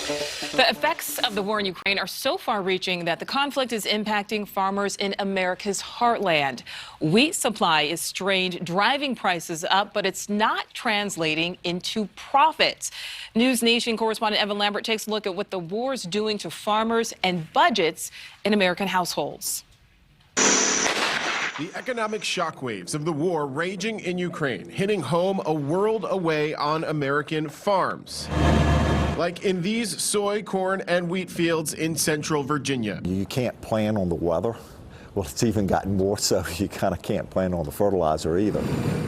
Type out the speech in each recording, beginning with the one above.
The effects of the war in Ukraine are so far-reaching that the conflict is impacting farmers in America's heartland. Wheat supply is strained, driving prices up, but it's not translating into profits. NewsNation correspondent Evan Lambert takes a look at what the war is doing to farmers and budgets in American households. The economic shockwaves of the war raging in Ukraine, hitting home a world away on American farms. Like in these soy, corn, and wheat fields in central Virginia. You can't plan on the weather. Well, it's even gotten more so you kind of can't plan on the fertilizer either.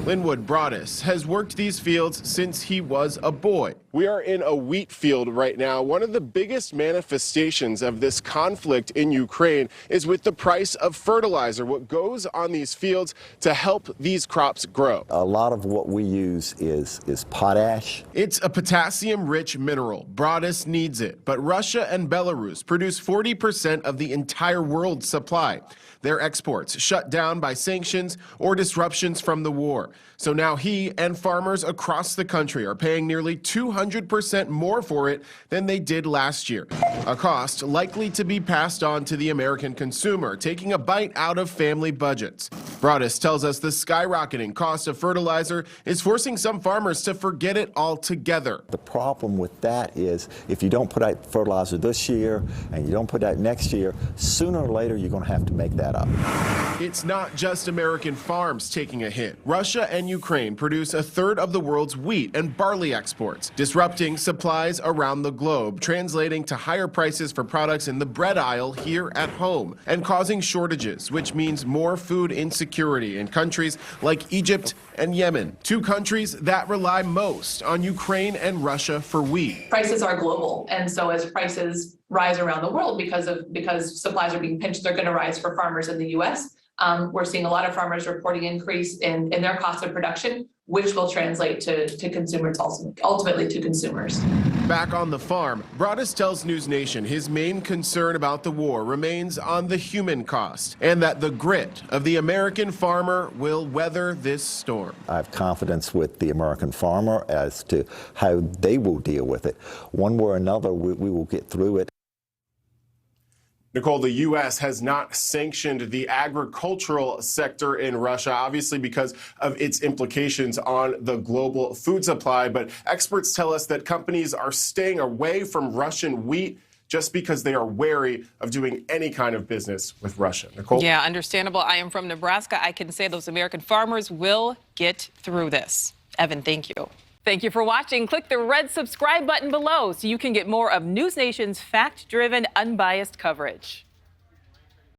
Linwood Broaddus has worked these fields since he was a boy. We are in a wheat field right now. One of the biggest manifestations of this conflict in Ukraine is with the price of fertilizer, what goes on these fields to help these crops grow. A lot of what we use is potash. It's a potassium-rich mineral. Broaddus needs it, but Russia and Belarus produce 40% of the entire world's supply. Their exports shut down by sanctions or disruptions from the war. So now he and farmers across the country are paying nearly 200% more for it than they did last year. A cost likely to be passed on to the American consumer, taking a bite out of family budgets. Broaddus tells us the skyrocketing cost of fertilizer is forcing some farmers to forget it altogether. The problem with that is if you don't put out fertilizer this year and you don't put out next year, sooner or later you're going to have to make that up. It's not just American farms taking a hit. Russia and Ukraine produce a third of the world's wheat and barley exports, disrupting supplies around the globe, translating to higher prices for products in the bread aisle here at home, and causing shortages, which means more food insecurity in countries like Egypt and Yemen, two countries that rely most on Ukraine and Russia for wheat. Prices are global, and so as prices rise around the world because supplies are being pinched, they're going to rise for farmers in the U.S. We're seeing a lot of farmers reporting increase in their cost of production, which will translate to consumers, ultimately to consumers. Back on the farm, Broaddus tells NewsNation his main concern about the war remains on the human cost and that the grit of the American farmer will weather this storm. I have confidence with the American farmer as to how they will deal with it. One way or another, we will get through it. Nichole, the U.S. has not sanctioned the agricultural sector in Russia, obviously because of its implications on the global food supply. But experts tell us that companies are staying away from Russian wheat just because they are wary of doing any kind of business with Russia. Nichole? Yeah, understandable. I am from Nebraska. I can say those American farmers will get through this. Evan, thank you. Thank you for watching. Click the red subscribe button below so you can get more of NewsNation's fact-driven, unbiased coverage.